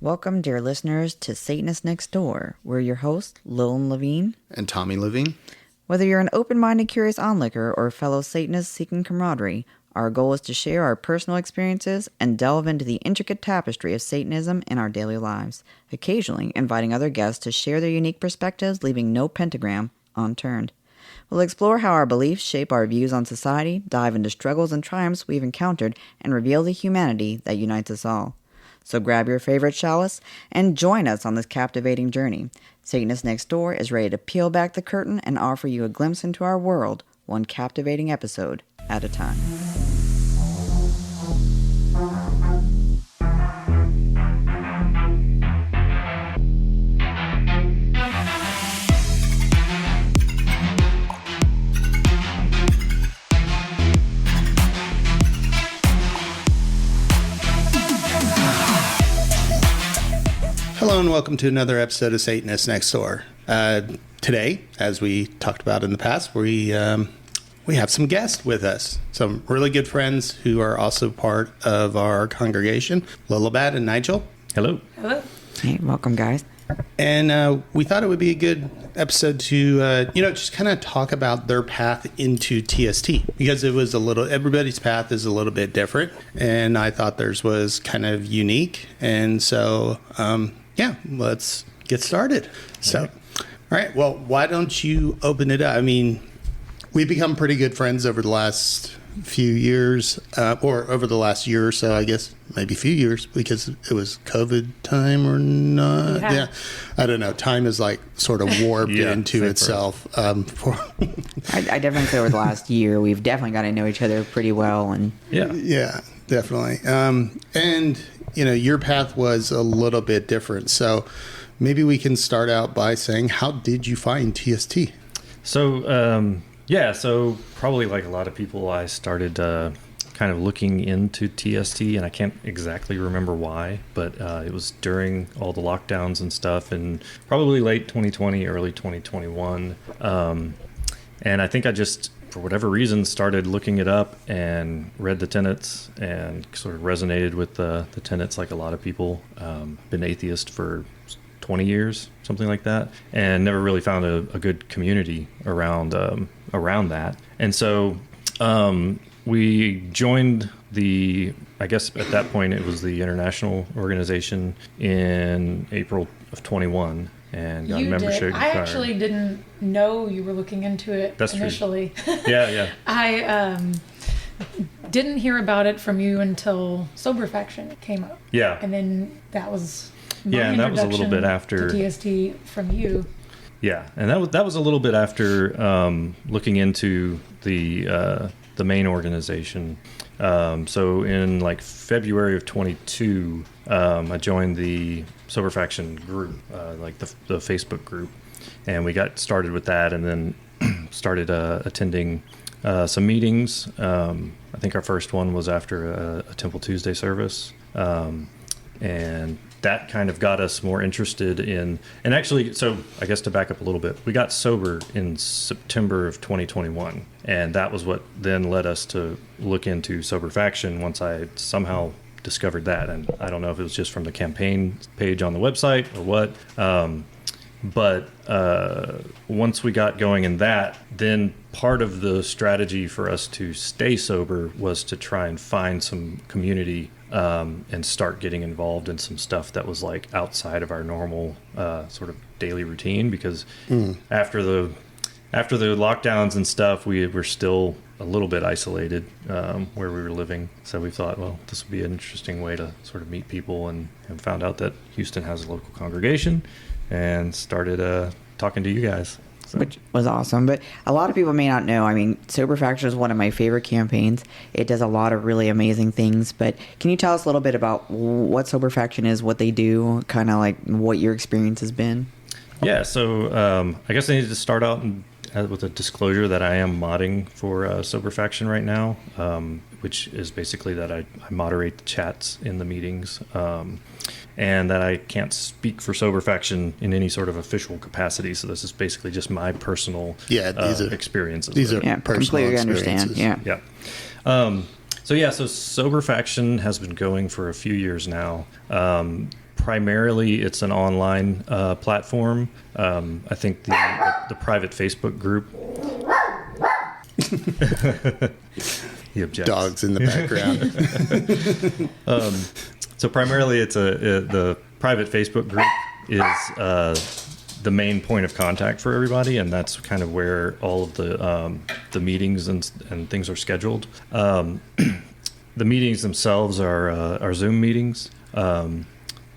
Welcome, dear listeners, to Satanist Next Door. We're your hosts, Nigel and Liliin. And Tommy and Lilin. Whether you're an open-minded, curious onlooker or a fellow Satanist seeking camaraderie, our goal is to share our personal experiences and delve into the intricate tapestry of Satanism in our daily lives, occasionally inviting other guests to share their unique perspectives, leaving no pentagram unturned. We'll explore how our beliefs shape our views on society, dive into struggles and triumphs we've encountered, and reveal the humanity that unites us all. So grab your favorite chalice and join us on this captivating journey. Satanist Next Door is ready to peel back the curtain and offer you a glimpse into our world, one captivating episode at a time. Hello and welcome to another episode of Satanist Next Door. Today, as we talked about in the past, we have some guests with us. Some really good friends who are also part of our congregation, Lilibat and Nigel. Hello. Hello. Hey, welcome, guys. And we thought it would be a good episode to, just kind of talk about their path into TST. Because everybody's path is a little bit different. And I thought theirs was kind of unique. And so, let's get started. So, all right. Well, why don't you open it up? I mean, we've become pretty good friends over the last few years, or over the last year or so, I guess, maybe a few years, because it was COVID time or not. Yeah. I don't know. Time is like sort of warped into itself. I definitely say over the last year, we've definitely got to know each other pretty well. And yeah, definitely. And, your path was a little bit different. So maybe we can start out by saying, how did you find TST? So, so probably like a lot of people, I started kind of looking into TST, and I can't exactly remember why, but it was during all the lockdowns and stuff, and probably late 2020, early 2021. And I think I just, for whatever reason, started looking it up and read the tenets and sort of resonated with the tenets like a lot of people. Been atheist for 20 years, something like that, and never really found a good community around that. And so we joined I guess at that point it was the international organization in April of 21 and got membership. I actually didn't know you were looking into it. That's initially. True. Yeah. I didn't hear about it from you until Sober Faction came up. Yeah. And then that was my and that was a little bit after to TST from you. Yeah, and that was a little bit after looking into the main organization. So in like February of 22, I joined the Sober Faction group, like the Facebook group, and we got started with that, and then started attending some meetings. I think our first one was after a Temple Tuesday service, and that kind of got us more interested in, and actually, so I guess to back up a little bit, we got sober in September of 2021, and that was what then led us to look into Sober Faction once I somehow discovered that. And I don't know if it was just from the campaign page on the website or what, but once we got going in that, then part of the strategy for us to stay sober was to try and find some community and start getting involved in some stuff that was like outside of our normal sort of daily routine, because after the lockdowns and stuff, we were still a little bit isolated where we were living. So we thought, well, this would be an interesting way to sort of meet people, and found out that Houston has a local congregation and started talking to you guys. So. Which was awesome. But a lot of people may not know, I mean, Sober Faction is one of my favorite campaigns. It does a lot of really amazing things. But can you tell us a little bit about what Sober Faction is, what they do, kind of like what your experience has been? Yeah, so I guess I need to start out with a disclosure that I am modding for Sober Faction right now, which is basically that I moderate the chats in the meetings. And that I can't speak for Sober Faction in any sort of official capacity. So this is basically just my personal experiences. These are personal completely experiences. Understand. Yeah. So Sober Faction has been going for a few years now. primarily it's an online platform. I think the private Facebook group. He objects. Dogs in the background. So primarily, it's the private Facebook group is the main point of contact for everybody, and that's kind of where all of the meetings and things are scheduled. The meetings themselves are Zoom meetings.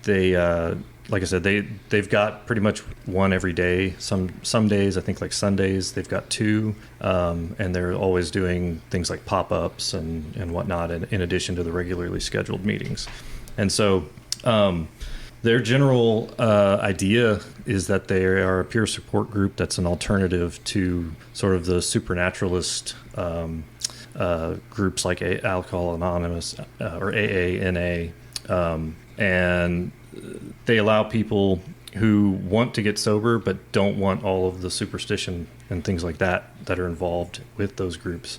They like I said, they've got pretty much one every day. Some days, I think like Sundays, they've got two, and they're always doing things like pop-ups and whatnot in addition to the regularly scheduled meetings. And so their general idea is that they are a peer support group that's an alternative to sort of the supernaturalist groups like Alcohol Anonymous or AANA, and they allow people who want to get sober but don't want all of the superstition and things like that are involved with those groups,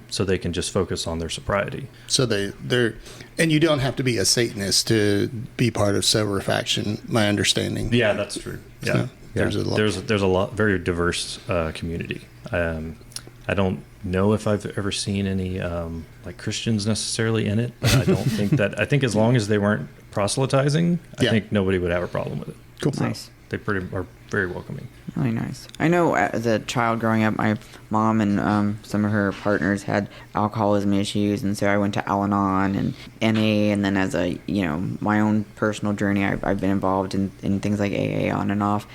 so they can just focus on their sobriety. So they're, and you don't have to be a Satanist to be part of Sober Faction, my understanding. Yeah, that's true. Yeah, So there's a lot. There's a lot, very diverse community. I don't know if I've ever seen any like Christians necessarily in it, but I don't think that. I think as long as they weren't proselytizing, I think nobody would have a problem with it. Cool. Nice. They are very welcoming. Really nice. I know as a child growing up, my mom and some of her partners had alcoholism issues, and so I went to Al-Anon and NA, and then as a, my own personal journey, I've been involved in things like AA on and off.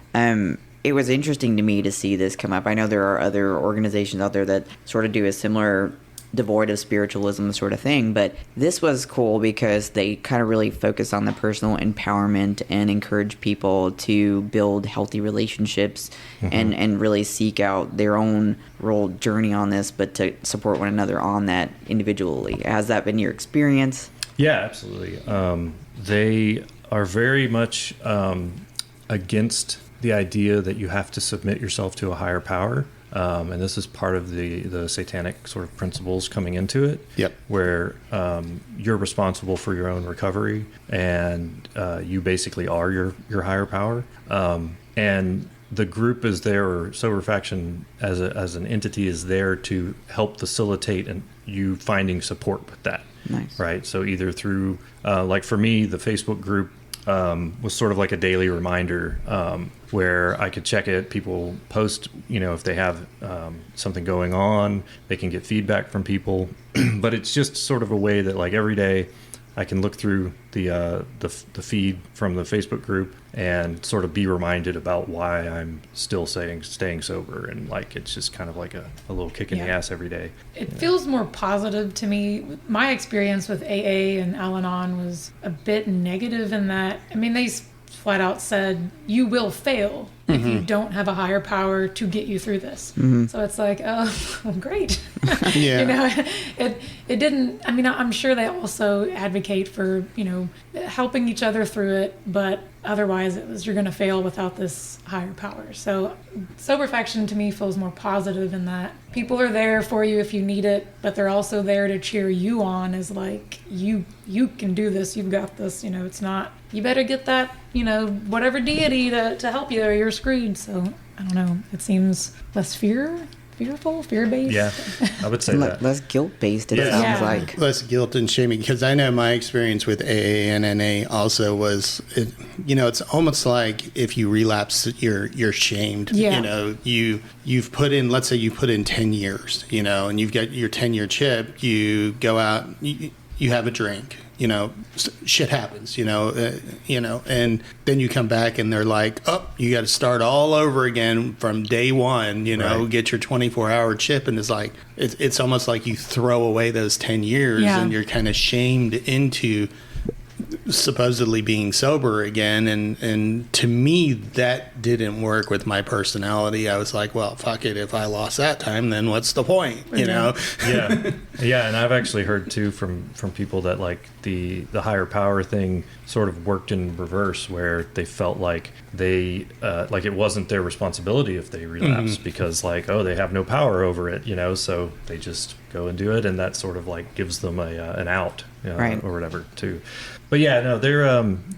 It was interesting to me to see this come up. I know there are other organizations out there that sort of do a similar devoid of spiritualism sort of thing, but this was cool because they kind of really focus on the personal empowerment and encourage people to build healthy relationships and really seek out their own role journey on this, but to support one another on that individually. Has that been your experience? Yeah, absolutely. They are very much against the idea that you have to submit yourself to a higher power. And this is part of the satanic sort of principles coming into it. Yep. Where you're responsible for your own recovery, and you basically are your higher power. And the group is there, or Sober Faction as an entity is there to help facilitate and you finding support with that. Nice. Right. So either through, like for me, the Facebook group was sort of like a daily reminder where I could check it. People post, if they have something going on, they can get feedback from people. But it's just sort of a way that, like, every day I can look through the feed from the Facebook group and sort of be reminded about why I'm still staying sober, and like it's just kind of like a little kick in the ass every day. It feels more positive to me. My experience with AA and Al-Anon was a bit negative in that, they flat out said, you will fail if you don't have a higher power to get you through this. So it's like, oh, great. Yeah. It didn't, I'm sure they also advocate for, helping each other through it, but otherwise it was, you're going to fail without this higher power. So Sober Faction to me feels more positive in that people are there for you if you need it, but they're also there to cheer you on as like, you can do this, you've got this, it's not, you better get that, whatever deity to help you or you're screwed. So I don't know, it seems less fear-based. Yeah, I would say that. Less guilt-based, it sounds like. Less guilt and shaming, because I know my experience with AA and NA also was, it's almost like if you relapse, you're shamed. Yeah. You've put in, let's say you put in 10 years, and you've got your 10-year chip, you go out, you have a drink, shit happens, and then you come back and they're like, oh, you got to start all over again from day one, Right. Get your 24-hour chip. And it's like, it's almost like you throw away those 10 years and you're kind of shamed into supposedly being sober again, and to me that didn't work with my personality. I was like, well, fuck it, if I lost that time, then what's the point? Yeah, and I've actually heard too from people that like the higher power thing sort of worked in reverse, where they felt like they like it wasn't their responsibility if they relapsed, because like, oh, they have no power over it, so they just go and do it, and that sort of like gives them an out, right, or whatever too. But yeah, Yeah, no,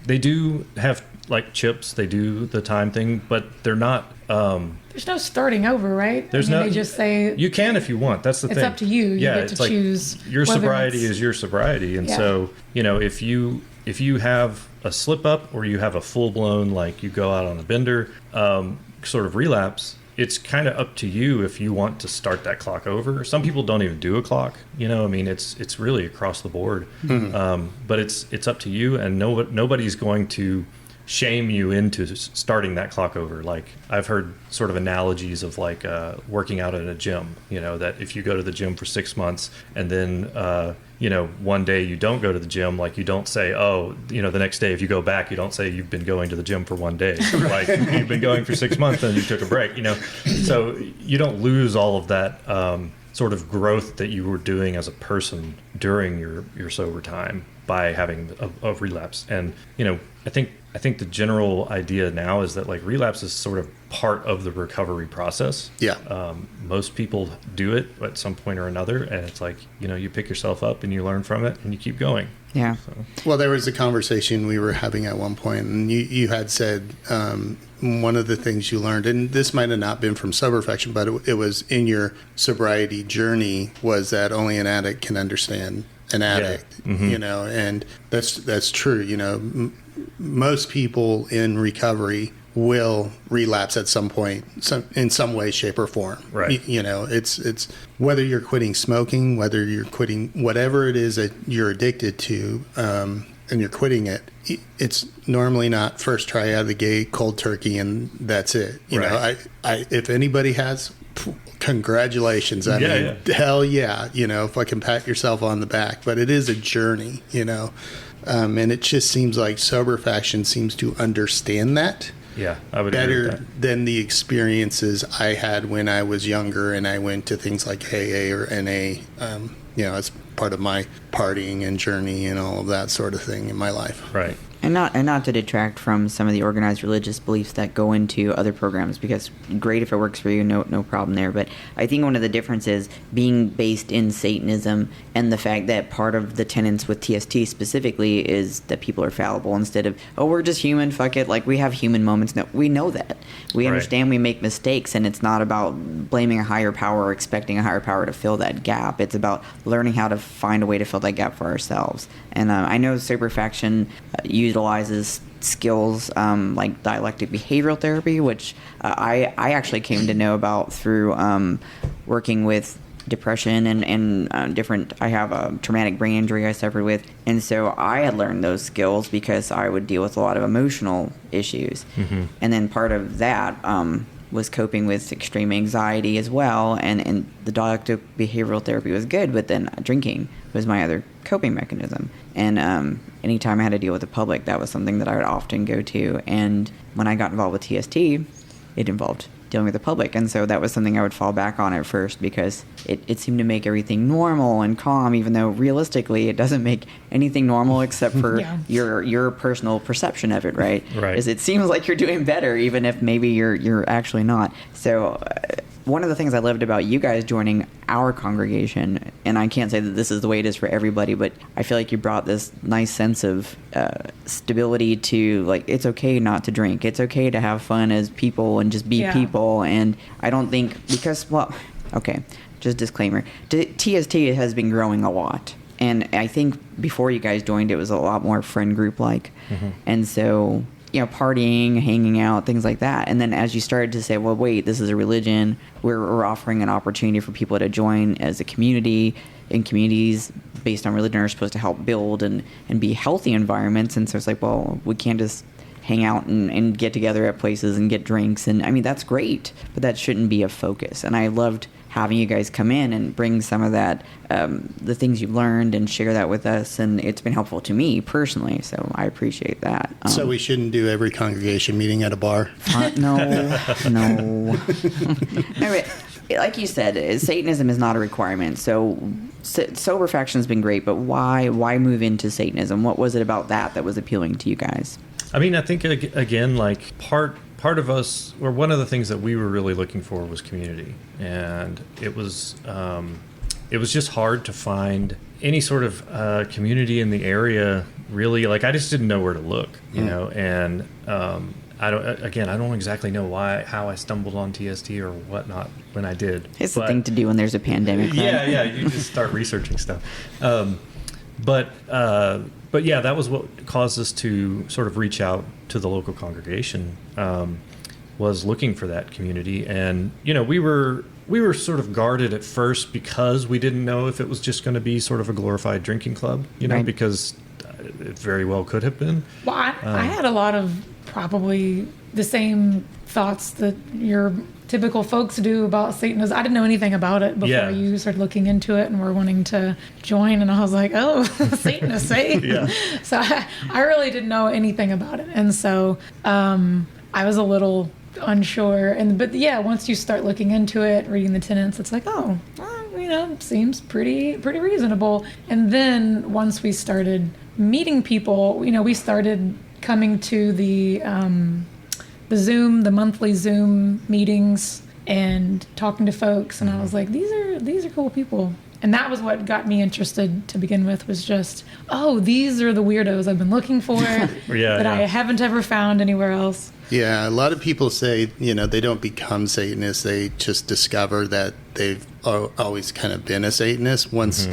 they do have like chips. They do the time thing, but they're not. There's no starting over, right? There's no. They just say you can if you want. That's the thing. It's up to you. You Yeah, get to like choose. your sobriety is your sobriety, and so if you have a slip up or you have a full blown like you go out on a bender, sort of relapse. It's kind of up to you if you want to start that clock over. Some people don't even do a clock. I mean, it's really across the board. Mm-hmm. But it's up to you, and nobody's going to shame you into starting that clock over. Like I've heard sort of analogies of like working out at a gym. That if you go to the gym for 6 months and then one day you don't go to the gym, like you don't say, the next day if you go back, you don't say you've been going to the gym for 1 day. Like you've been going for 6 months and you took a break, So you don't lose all of that sort of growth that you were doing as a person during your sober time by having a relapse. And, I think the general idea now is that like relapse is sort of part of the recovery process. Yeah. Most people do it at some point or another, and it's like, you pick yourself up and you learn from it and you keep going. Yeah. So. Well, there was a conversation we were having at one point, and you had said one of the things you learned, and this might have not been from Soberfaction, but it was in your sobriety journey, was that only an addict can understand an addict, yeah. Mm-hmm. And that's true. Most people in recovery will relapse at some point, in some way, shape, or form. Right. It's whether you're quitting smoking, whether you're quitting whatever it is that you're addicted to, and you're quitting it. It's normally not first try out of the gate, cold turkey, and that's it. Right. I if anybody has, congratulations. I mean, hell yeah. If I can pat yourself on the back, but it is a journey. And it just seems like Soberfaction seems to understand that. Yeah, I would agree with better that. than the experiences I had when I was younger and I went to things like AA or NA, as part of my partying and journey and all of that sort of thing in my life. Right. And not to detract from some of the organized religious beliefs that go into other programs, because great if it works for you, no problem there. But I think one of the differences being based in Satanism and the fact that part of the tenets with TST specifically is that people are fallible instead of, we're just human, fuck it, like we have human moments. No, we know that. We understand we make mistakes, and it's not about blaming a higher power or expecting a higher power to fill that gap. It's about learning how to find a way to fill that gap for ourselves. And I know Soberfaction utilizes skills like dialectic behavioral therapy, which I actually came to know about through working with depression and different. I have a traumatic brain injury I suffered with, and so I had learned those skills because I would deal with a lot of emotional issues. Mm-hmm. And then part of that was coping with extreme anxiety as well, and the dialectic behavioral therapy was good, but then drinking was my other coping mechanism. And anytime I had to deal with the public, that was something that I would often go to. And when I got involved with TST, it involved dealing with the public. And so that was something I would fall back on at first, because it seemed to make everything normal and calm, even though realistically it doesn't make anything normal except for your personal perception of it, right? Right. Is it seems like you're doing better, even if maybe you're actually not. So one of the things I loved about you guys joining our congregation, and I can't say that this is the way it is for everybody, but I feel like you brought this nice sense of stability to, like, it's okay not to drink. It's okay to have fun as people and just be people. And I don't think, because, just disclaimer, TST has been growing a lot. And I think before you guys joined, it was a lot more friend group-like. Mm-hmm. And so, partying, hanging out, things like that. And then as you started to say, well, wait, this is a religion, we're offering an opportunity for people to join as a community, and communities based on religion are supposed to help build and be healthy environments. And so it's like, well, we can't just hang out and get together at places and get drinks. And I mean, that's great, but that shouldn't be a focus. And I loved having you guys come in and bring some of that, the things you've learned, and share that with us. And it's been helpful to me personally, so I appreciate that. So we shouldn't do every congregation meeting at a bar? No. No, but like you said, Satanism is not a requirement. So Soberfaction has been great, but why move into Satanism? What was it about that was appealing to you guys? I mean, I think, again, like part of us, or one of the things that we were really looking for was community. And it was just hard to find any sort of community in the area really, like, I just didn't know where to look, you know, and I don't exactly know how I stumbled on TST or whatnot when I did. It's the thing to do when there's a pandemic. Right? Yeah, you just start researching stuff. But yeah, that was what caused us to sort of reach out to the local congregation, was looking for that community. And, you know, we were sort of guarded at first because we didn't know if it was just going to be sort of a glorified drinking club, you know, because it very well could have been. Well, I had a lot of probably the same thoughts that your typical folks do about Satanism. I didn't know anything about it before you started looking into it and were wanting to join, and I was like, oh, Satanists, eh? Yeah. So I really didn't know anything about it, and so I was a little unsure. But once you start looking into it, reading the tenets, it's like, oh, well, you know, seems pretty reasonable. And then once we started meeting people, you know, we started coming to the monthly Zoom meetings and talking to folks, and I was like, these are cool people. And that was what got me interested to begin with, was just, oh, these are the weirdos I've been looking for that I haven't ever found anywhere else. Yeah, a lot of people say, you know, they don't become Satanists. They just discover that they've always kind of been a Satanist once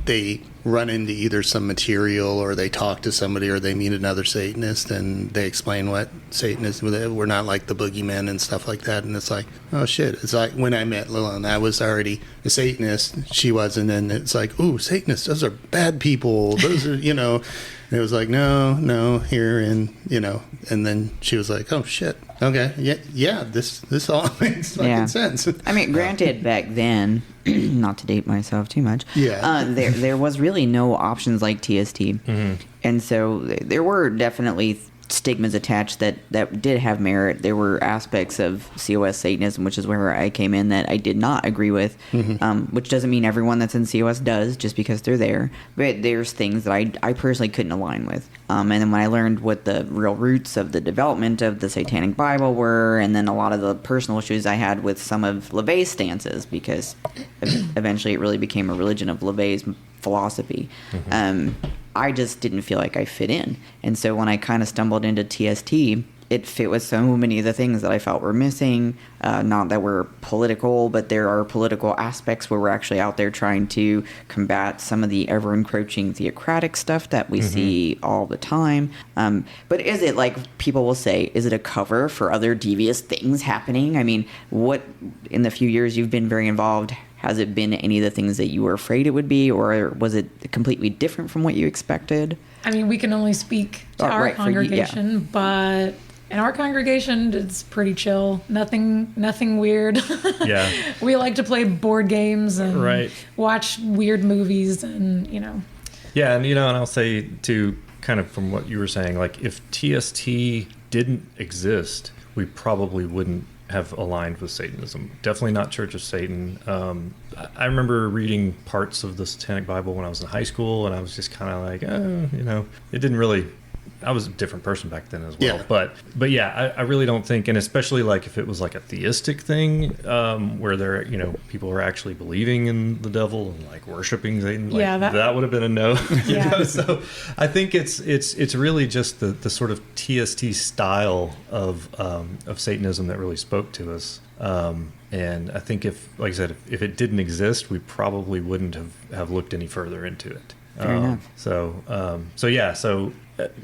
they run into either some material, or they talk to somebody, or they meet another Satanist and they explain what Satanism, we're not like the boogeymen and stuff like that. And it's like, oh shit. It's like when I met Lilin, I was already a Satanist. She wasn't. And it's like, ooh, Satanists, those are bad people. Those are, you know, and it was like, no, here. And, you know, and then she was like, oh shit. Okay. Yeah. This all makes fucking sense. I mean, granted, back then, not to date myself too much, there was really no options like TST. And so there were definitely stigmas attached that did have merit. There were aspects of COS Satanism, which is where I came in, that I did not agree with, which doesn't mean everyone that's in COS does, just because they're there. But there's things that I personally couldn't align with. And then when I learned what the real roots of the development of the Satanic Bible were, and then a lot of the personal issues I had with some of LaVey's stances, because eventually it really became a religion of LaVey's philosophy. I just didn't feel like I fit in. And so when I kind of stumbled into TST, it fit with so many of the things that I felt were missing. Not that we're political, but there are political aspects where we're actually out there trying to combat some of the ever-encroaching theocratic stuff that we see all the time. But is it, like people will say, is it a cover for other devious things happening? I mean, what, in the few years you've been very involved, has it been any of the things that you were afraid it would be, or was it completely different from what you expected? I mean, we can only speak to our congregation, but in our congregation, it's pretty chill. Nothing weird. Yeah. We like to play board games and watch weird movies, and, you know. Yeah, and, you know, and I'll say, too, kind of from what you were saying, like, if TST didn't exist, we probably wouldn't have aligned with Satanism. Definitely not Church of Satan. I remember reading parts of the Satanic Bible when I was in high school, and I was just kind of like, you know, it didn't really. I was a different person back then as well. Yeah. But yeah, I really don't think, and especially like if it was like a theistic thing, where there, you know, people were actually believing in the devil and like worshiping Satan, like, that would have been a no. You know? So I think it's really just the sort of TST style of Satanism that really spoke to us. And I think if, like I said, if it didn't exist, we probably wouldn't have looked any further into it. Fair enough. So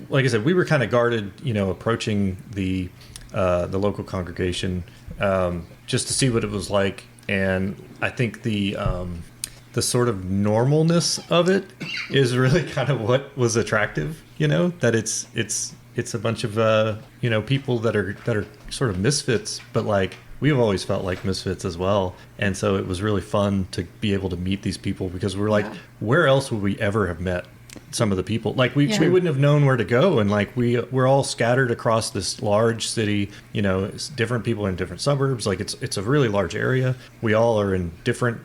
like I said, we were kind of guarded, you know, approaching the local congregation, just to see what it was like. And I think the sort of normalness of it is really kind of what was attractive, you know, that it's a bunch of, you know, people that are sort of misfits, but like, we've always felt like misfits as well. And so it was really fun to be able to meet these people, because we're like, where else would we ever have met some of the people? Like we wouldn't have known where to go. And like we're all scattered across this large city, you know, it's different people in different suburbs. Like it's a really large area. We all are in different,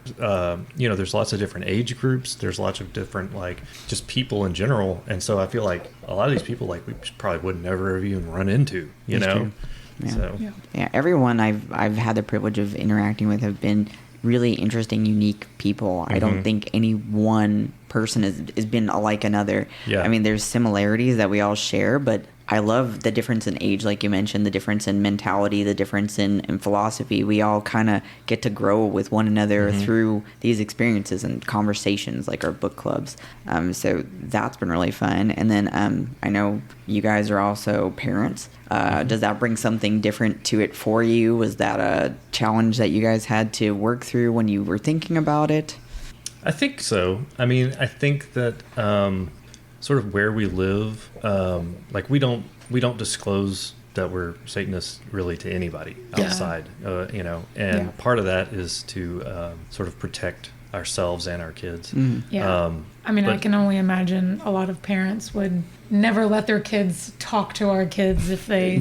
you know, there's lots of different age groups. There's lots of different, like, just people in general. And so I feel like a lot of these people, like, we probably would never have even run into, you know? True. Yeah. So. Yeah, everyone I've had the privilege of interacting with have been really interesting, unique people. I don't think any one person has been alike another. Yeah. I mean, there's similarities that we all share, but I love the difference in age, like you mentioned, the difference in mentality, the difference in philosophy. We all kind of get to grow with one another through these experiences and conversations, like our book clubs. So that's been really fun. And then I know you guys are also parents. Does that bring something different to it for you? Was that a challenge that you guys had to work through when you were thinking about it? I think so. I mean, I think that sort of where we live, like we don't disclose that we're Satanists really to anybody outside, and part of that is to sort of protect ourselves and our kids. I mean, I can only imagine a lot of parents would never let their kids talk to our kids if they,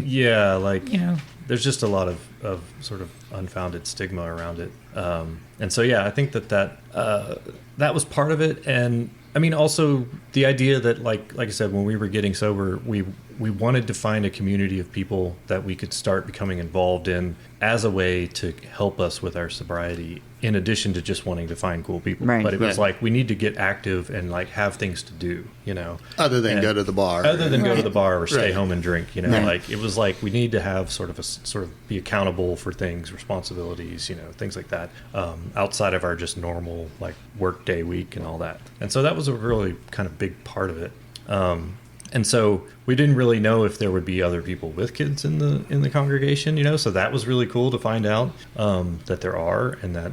there's just a lot of sort of unfounded stigma around it. And so, I think that was part of it. And I mean, also the idea that like I said, when we were getting sober, we wanted to find a community of people that we could start becoming involved in as a way to help us with our sobriety, in addition to just wanting to find cool people. Right. But it was like, we need to get active and like have things to do, Other than go to the bar. Other than go to the bar or stay home and drink, like it was like we need to have sort of be accountable for things, responsibilities, things like that, outside of our just normal like work day week and all that. And so that was a really kind of big part of it. And so we didn't really know if there would be other people with kids in the congregation, so that was really cool to find out that there are, and that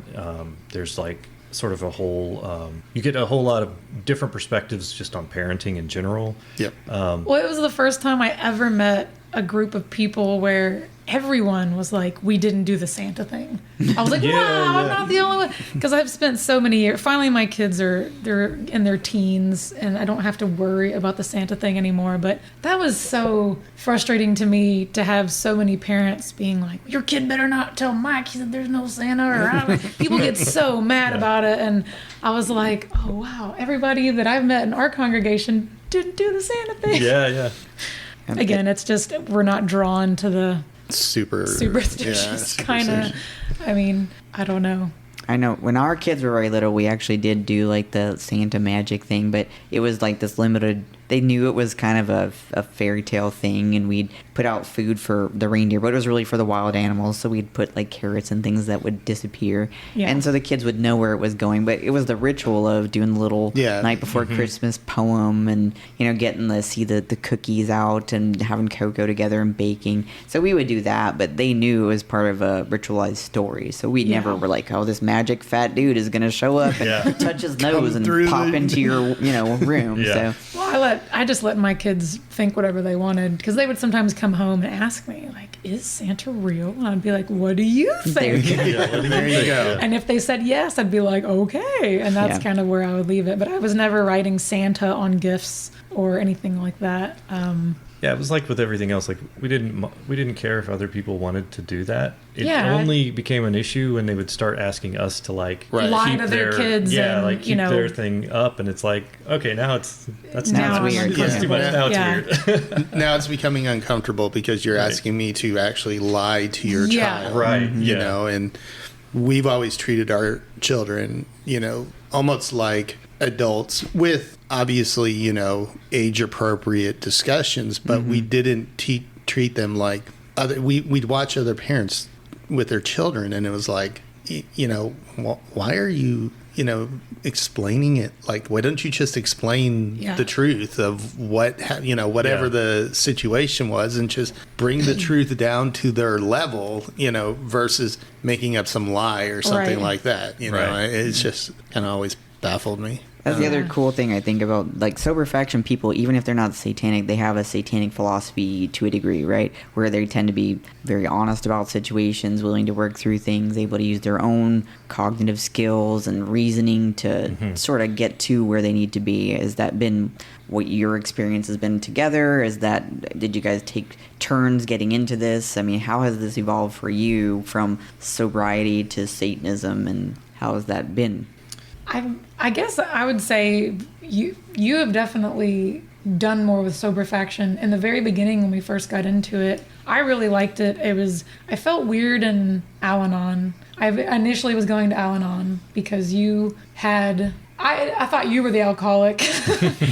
there's like sort of a whole you get a whole lot of different perspectives just on parenting in general. Yep. Well, it was the first time I ever met a group of people where everyone was like, we didn't do the Santa thing. I was like, I'm not the only one. Because I've spent so many years. Finally, my kids they're in their teens, and I don't have to worry about the Santa thing anymore. But that was so frustrating to me to have so many parents being like, your kid better not tell Mike that there's no Santa. Or people get so mad about it. And I was like, oh, wow, everybody that I've met in our congregation didn't do the Santa thing. Yeah. Again, it's just we're not drawn to the superstitious kind of. I mean, I don't know. I know when our kids were very little, we actually did do like the Santa magic thing, but it was like this limited. They knew it was kind of a fairy tale thing, and we'd put out food for the reindeer, but it was really for the wild animals. So we'd put like carrots and things that would disappear, and so the kids would know where it was going. But it was the ritual of doing the little night before Christmas poem, and getting to see the cookies out and having cocoa together and baking. So we would do that, but they knew it was part of a ritualized story. So we never were like, oh, this magic fat dude is gonna show up and touch his nose and pop into your room. So well, I just let my kids think whatever they wanted, because they would sometimes come home and ask me, like, is Santa real? And I'd be like, what do you think? There you go. And if they said yes, I'd be like, okay. And that's kind of where I would leave it. But I was never writing Santa on gifts or anything like that. Yeah, it was like with everything else. Like we didn't care if other people wanted to do that. It only became an issue when they would start asking us to like lie keep to their kids. And, keep their thing up, and it's like, okay, now that's weird. That's too much. Now it's weird. Now it's becoming uncomfortable because you're asking me to actually lie to your child, right? And we've always treated our children, almost like adults with obviously, age appropriate discussions, but we didn't treat them like we'd watch other parents with their children, and it was like, why are you, explaining it? Like, why don't you just explain the truth of whatever the situation was, and just bring the truth down to their level, versus making up some lie or something like that. It's just kind of always baffled me. That's the other cool thing I think about, like, sober faction people, even if they're not satanic, they have a satanic philosophy to a degree, right? Where they tend to be very honest about situations, willing to work through things, able to use their own cognitive skills and reasoning to sort of get to where they need to be. Has that been what your experience has been together? Did you guys take turns getting into this? I mean, how has this evolved for you from sobriety to Satanism, and how has that been? I guess I would say you have definitely done more with Sober Faction. In the very beginning, when we first got into it, I really liked it. I felt weird in Al-Anon. I initially was going to Al-Anon because you had. I thought you were the alcoholic,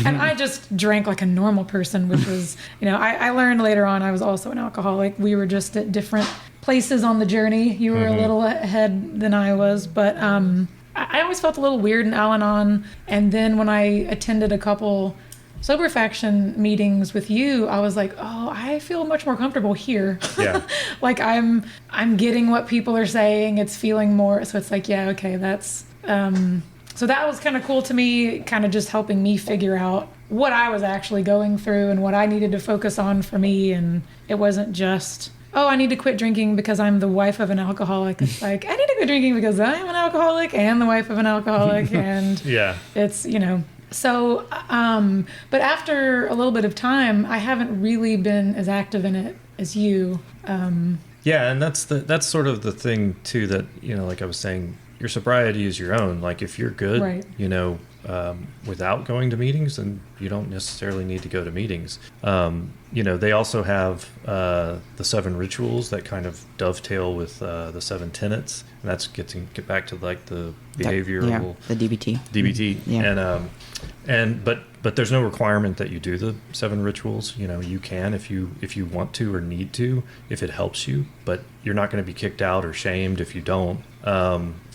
and I just drank like a normal person, which was, I learned later on I was also an alcoholic. We were just at different places on the journey. You were a little ahead than I was, but I always felt a little weird in Al-Anon. And then when I attended a couple Sober Faction meetings with you, I was like, oh, I feel much more comfortable here. Yeah. Like I'm getting what people are saying. It's feeling more. So it's like, yeah, okay, that's. So that was kind of cool to me, kind of just helping me figure out what I was actually going through and what I needed to focus on for me. And it wasn't just, oh, I need to quit drinking because I'm the wife of an alcoholic. It's like, I need to quit drinking because I am an alcoholic and the wife of an alcoholic. And it's, So, but after a little bit of time, I haven't really been as active in it as you. Yeah, and that's sort of the thing, too, that, like I was saying, your sobriety is your own. Like, if you're good, right. Without going to meetings, then you don't necessarily need to go to meetings. They also have the 7 rituals that kind of dovetail with the 7 tenets, and that's get back to like the behavioral, the DBT. And but there's no requirement that you do the 7 rituals. You can if you want to or need to, if it helps you, but you're not going to be kicked out or shamed if you don't.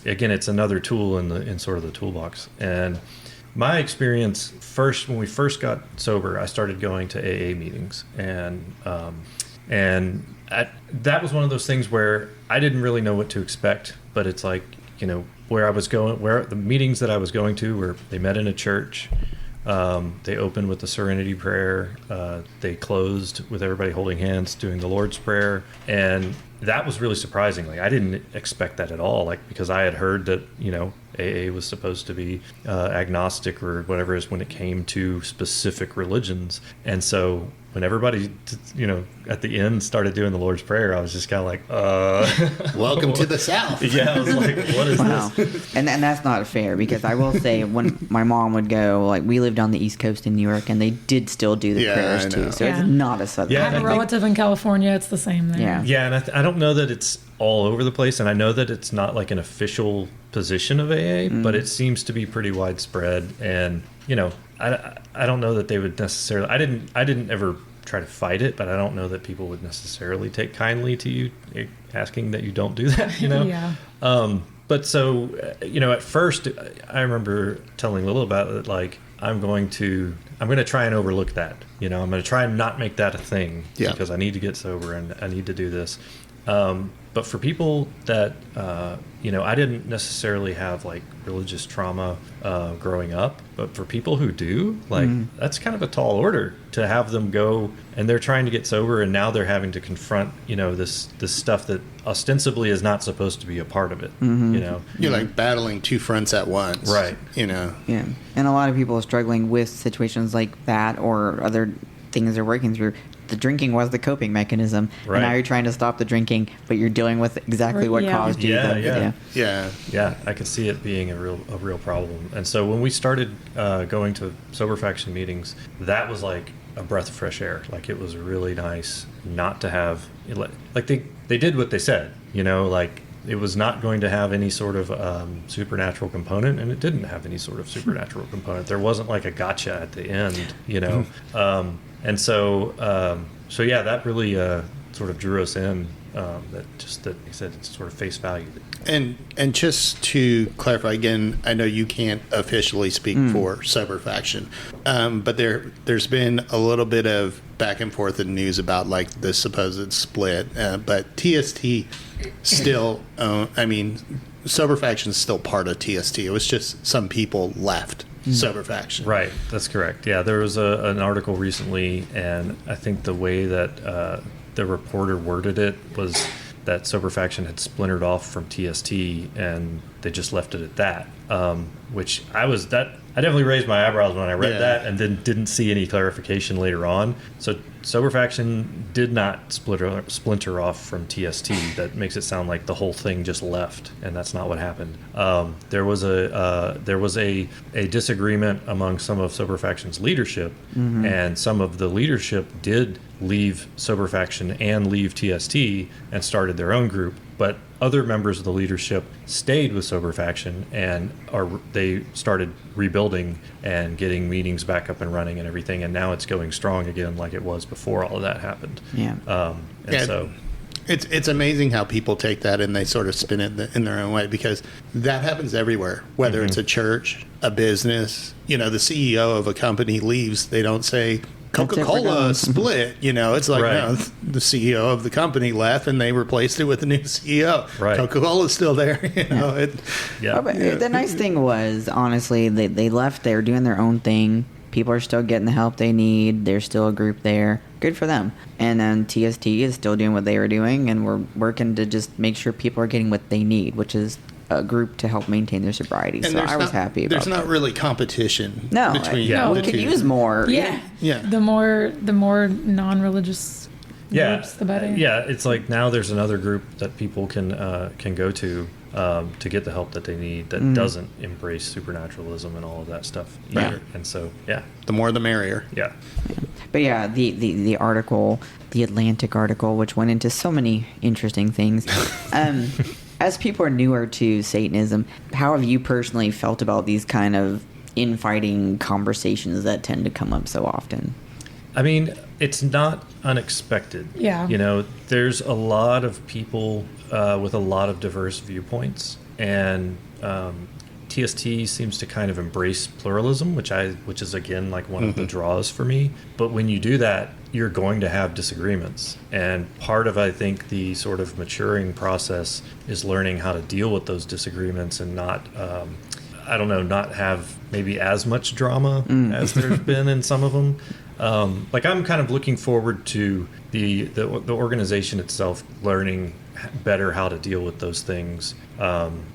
Again, it's another tool in sort of the toolbox. And my experience when we first got sober, I started going to AA meetings, and that was one of those things where I didn't really know what to expect. But it's like, where the meetings that I was going to were, they met in a church. They opened with the Serenity Prayer. They closed with everybody holding hands, doing the Lord's Prayer, and that was really surprising. Like, I didn't expect that at all. Like, because I had heard that AA was supposed to be agnostic or whatever it is when it came to specific religions, and so when everybody, at the end started doing the Lord's Prayer, I was just kind of like, welcome to the South. Yeah, I was like, what is this? And that's not fair, because I will say, when my mom would go, like, we lived on the East Coast in New York, and they did still do the prayers too. So it's not a Southern. I have a relative in California. It's the same there. Yeah, and I don't know that it's all over the place, and I know that it's not like an official position of AA, but it seems to be pretty widespread. And I don't know that they would necessarily. I didn't ever try to fight it, but I don't know that people would necessarily take kindly to you asking that you don't do that. Yeah. But so at first, I remember telling Lil about it. Like, I'm going to try and overlook that. I'm going to try and not make that a thing because I need to get sober and I need to do this. But for people that, I didn't necessarily have like religious trauma growing up, but for people who do, like, that's kind of a tall order to have them go, and they're trying to get sober, and now they're having to confront, this stuff that ostensibly is not supposed to be a part of it. You're like battling 2 fronts at once, right? Yeah, and a lot of people are struggling with situations like that or other things they're working through. The drinking was the coping mechanism, right. And now you're trying to stop the drinking, but you're dealing with exactly what caused you. Yeah. I could see it being a real problem. And so when we started going to Sober Faction meetings, that was like a breath of fresh air. Like, it was really nice not to have, like, they did what they said. Like, it was not going to have any sort of supernatural component, and it didn't have any sort of supernatural component. There wasn't like a gotcha at the end, And so, that really sort of drew us in. That he said it's sort of face value. And just to clarify again, I know you can't officially speak for Sober Faction, but there's been a little bit of back and forth in news about like the supposed split. But TST still, Sober Faction is still part of TST. It was just some people left Sober Faction. Right, that's correct. Yeah, there was an article recently, and I think the way that the reporter worded it was that Sober Faction had splintered off from TST, and they just left it at that. Which I definitely raised my eyebrows when I read that, and then didn't see any clarification later on. So Sober Faction did not splinter off from TST. That makes it sound like the whole thing just left, and that's not what happened. There was a disagreement among some of Sober Faction's leadership, and some of the leadership did leave Sober Faction and leave TST and started their own group. but other members of the leadership stayed with Sober Faction, and they started rebuilding and getting meetings back up and running and everything, and now it's going strong again like it was before all of that happened. Yeah. So it's amazing how people take that and they sort of spin it in their own way, because that happens everywhere, whether it's a church, a business. The CEO of a company leaves, they don't say Coca-Cola split, it's like, Right. no, the CEO of the company left and they replaced it with a new CEO. Right. Coca-Cola's still there, yeah. But the nice thing was, honestly, they left. They were doing their own thing. People are still getting the help they need. There's still a group there. Good for them. And then TST is still doing what they were doing, and we're working to just make sure people are getting what they need, which is a group to help maintain their sobriety. And so I was happy about There's that. not really competition No, between we the could two. use more. Yeah. Yeah. The more non-religious groups, the better. Yeah, it's like now there's another group that people can go to get the help that they need that doesn't embrace supernaturalism and all of that stuff either. And so, The more the merrier. yeah. But yeah, the article, the Atlantic article, which went into so many interesting things. As people are newer to Satanism, how have you personally felt about these kind of infighting conversations that tend to come up so often? I mean, it's not unexpected. Yeah. There's a lot of people with a lot of diverse viewpoints, and TST seems to kind of embrace pluralism, which is again like one of the draws for me. But when you do that, you're going to have disagreements, and part of, I think, the sort of maturing process is learning how to deal with those disagreements and not not have maybe as much drama as there's been in some of them. Like, I'm kind of looking forward to the organization itself learning better how to deal with those things,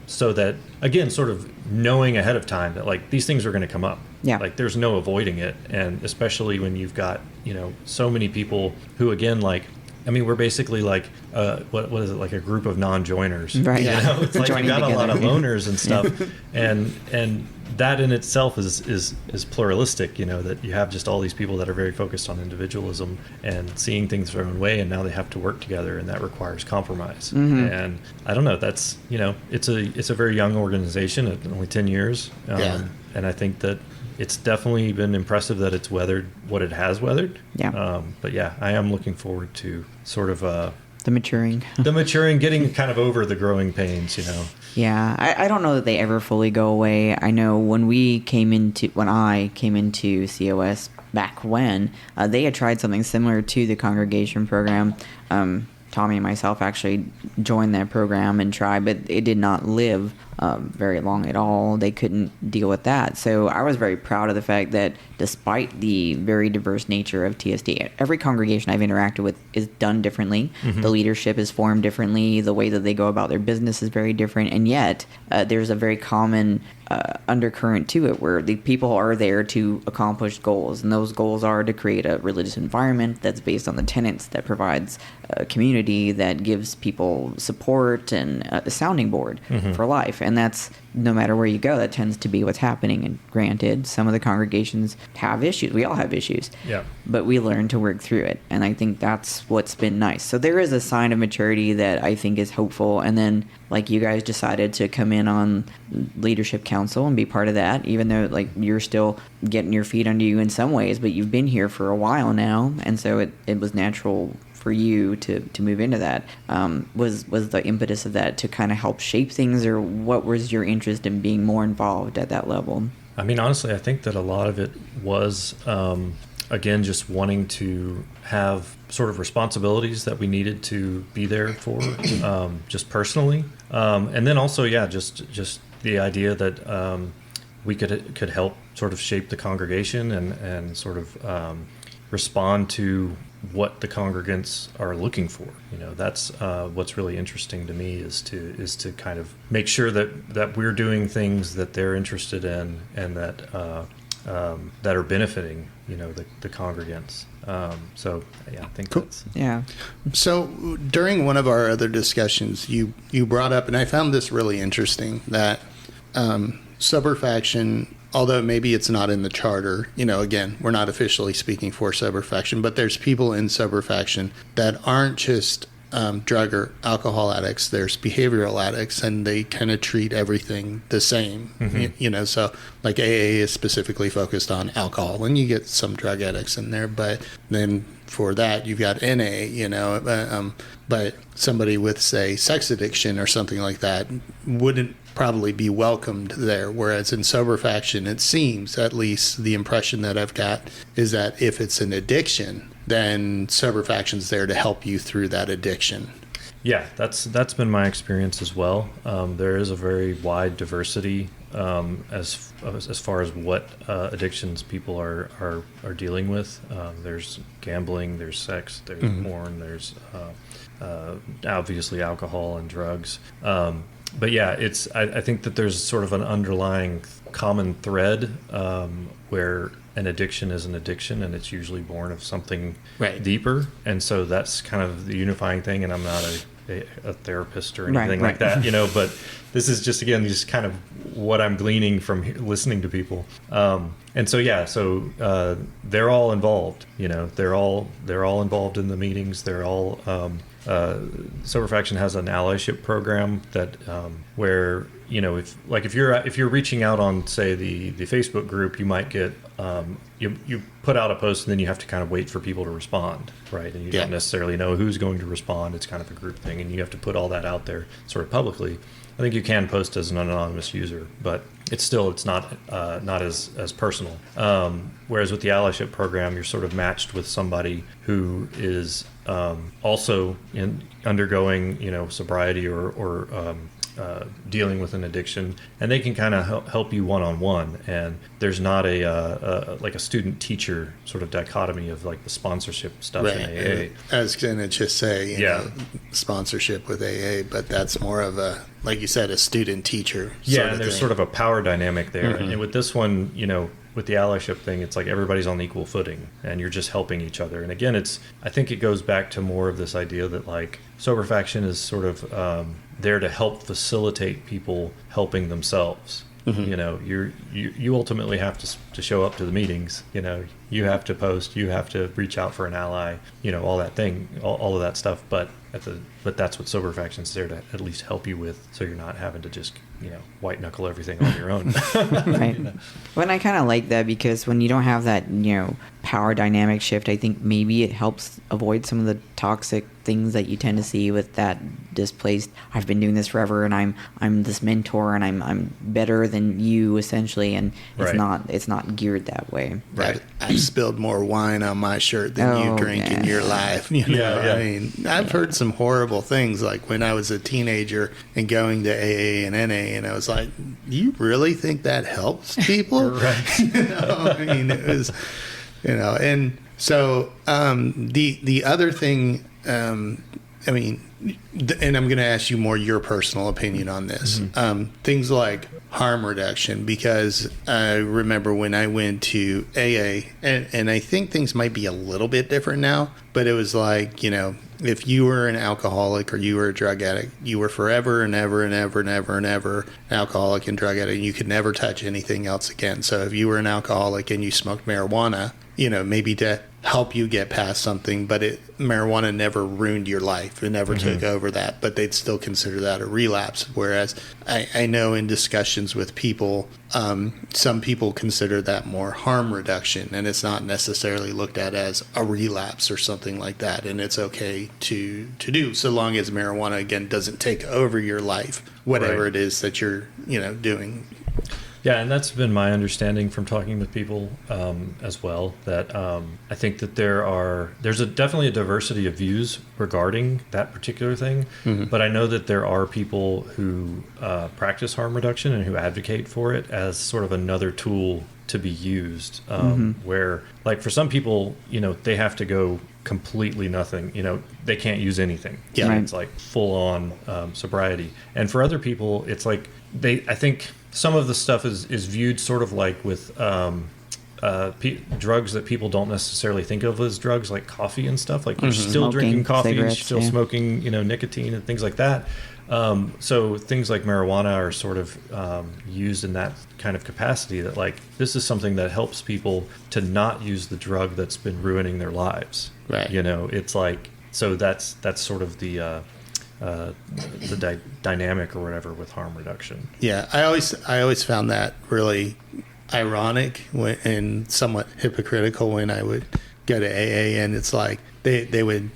so that, again, sort of knowing ahead of time that, like, these things are going to come up. Yeah. Like, there's no avoiding it, and especially when you've got so many people who, again, like, I mean, we're basically like what is it, like a group of non-joiners, Right. It's like you Joining got a lot of together. loners and stuff, and that in itself is pluralistic. That you have just all these people that are very focused on individualism and seeing things their own way, and now they have to work together, and that requires compromise. And I don't know. That's it's a very young organization at only 10 years, and I think that it's definitely been impressive that it's weathered what it has weathered. Yeah. But yeah, I am looking forward to sort of The maturing. getting kind of over the growing pains, Yeah, I don't know that they ever fully go away. I know when I came into COS back when, they had tried something similar to the congregation program. Tommy and myself actually joined that program and tried, but it did not live very long at all. They couldn't deal with that. So I was very proud of the fact that despite the very diverse nature of TST, every congregation I've interacted with is done differently. The leadership is formed differently. The way that they go about their business is very different. And yet there's a very common undercurrent to it where the people are there to accomplish goals. And those goals are to create a religious environment that's based on the tenets, that provides a community, that gives people support and a sounding board for life. And that's, no matter where you go, that tends to be what's happening. And granted, some of the congregations have issues. We all have issues. Yeah. But we learn to work through it. And I think that's what's been nice. So there is a sign of maturity that I think is hopeful. And then, like, you guys decided to come in on leadership council and be part of that, even though, like, you're still getting your feet under you in some ways, but you've been here for a while now. And so it was natural for you to move into that. Was the impetus of that to kind of help shape things, or what was your interest in being more involved at that level? I mean, honestly, I think that a lot of it was, again, just wanting to have sort of responsibilities that we needed to be there for, just personally. And then also, just the idea that we could help sort of shape the congregation and sort of respond to what the congregants are looking for. That's what's really interesting to me is to kind of make sure that we're doing things that they're interested in and that are benefiting the congregants. So yeah, I think that's Yeah. So during one of our other discussions, you brought up, and I found this really interesting, that Sober Faction, although maybe it's not in the charter, again, we're not officially speaking for Sober Faction, but there's people in Sober Faction that aren't just drug or alcohol addicts, there's behavioral addicts, and they kind of treat everything the same. So like AA is specifically focused on alcohol, and you get some drug addicts in there, but then for that you've got NA, but somebody with, say, sex addiction or something like that wouldn't probably be welcomed there. Whereas in Sober Faction, it seems, at least the impression that I've got, is that if it's an addiction, then Sober Faction's there to help you through that addiction. Yeah, that's been my experience as well. There is a very wide diversity as far as what addictions people are dealing with. There's gambling, there's sex, there's porn, there's obviously alcohol and drugs. But yeah, I think that there's sort of an underlying common thread where an addiction is an addiction, and it's usually born of something deeper. And so that's kind of the unifying thing. And I'm not a therapist or anything like that, but this is just, again, just kind of what I'm gleaning from listening to people. And so, they're all involved, they're all involved in the meetings. They're all, Sober Faction has an allyship program that, where, if you're reaching out on, say, the Facebook group, you might get, you put out a post and then you have to kind of wait for people to respond, right? And you don't necessarily know who's going to respond. It's kind of a group thing, and you have to put all that out there sort of publicly. I think you can post as an anonymous user, but it's not as personal. Whereas with the allyship program, you're sort of matched with somebody who is also undergoing, sobriety or dealing with an addiction, and they can kind of help you one-on-one. And there's not like a student-teacher sort of dichotomy of like the sponsorship stuff in AA. I was going to just say, sponsorship with AA, but that's more of a, like you said, a student-teacher. And there's sort of a power dynamic there. And with this one, with the allyship thing, it's like everybody's on equal footing and you're just helping each other. And again, I think it goes back to more of this idea that like Sober Faction is sort of there to help facilitate people helping themselves. You ultimately have to show up to the meetings. You have to post, you have to reach out for an ally, all that thing, all of that stuff. But that's what Sober Faction's there to at least help you with, so you're not having to just white knuckle everything on your own. Right. Well, and I kind of like that, because when you don't have that power dynamic shift, I think maybe it helps avoid some of the toxic things that you tend to see with that displaced, I've been doing this forever and I'm this mentor and I'm better than you, essentially, and it's not geared that way. Right. I've spilled more wine on my shirt than you drink in your life. I mean, I've heard some horrible things, like when I was a teenager and going to AA and NA, and I was like, you really think that helps people? Right. I mean, it was, and so the other thing, I mean, and I'm going to ask you more your personal opinion on this. Things like harm reduction, because I remember when I went to AA, and I think things might be a little bit different now, but it was like, if you were an alcoholic or you were a drug addict, you were forever and ever and ever and ever and ever an alcoholic and drug addict, and you could never touch anything else again. So if you were an alcoholic and you smoked marijuana, maybe to help you get past something, but marijuana never ruined your life. It never took over that, but they'd still consider that a relapse. Whereas I know in discussions with people, some people consider that more harm reduction, and it's not necessarily looked at as a relapse or something like that. And it's okay to do, so long as marijuana, again, doesn't take over your life, whatever it is that you're, doing. Yeah, and that's been my understanding from talking with people as well, that I think that there's definitely a diversity of views regarding that particular thing, but I know that there are people who practice harm reduction and who advocate for it as sort of another tool to be used, where, like, for some people, they have to go completely nothing, they can't use anything. It's like full on sobriety. And for other people, it's like I think some of the stuff is viewed sort of like with drugs that people don't necessarily think of as drugs, like coffee and stuff. Like, you're still drinking coffee, you're still smoking, nicotine and things like that. So things like marijuana are sort of used in that kind of capacity, that like, this is something that helps people to not use the drug that's been ruining their lives. Right. It's like, So that's sort of the dynamic or whatever with harm reduction. Yeah, I always found that really ironic and somewhat hypocritical when I would go to AA, and it's like they would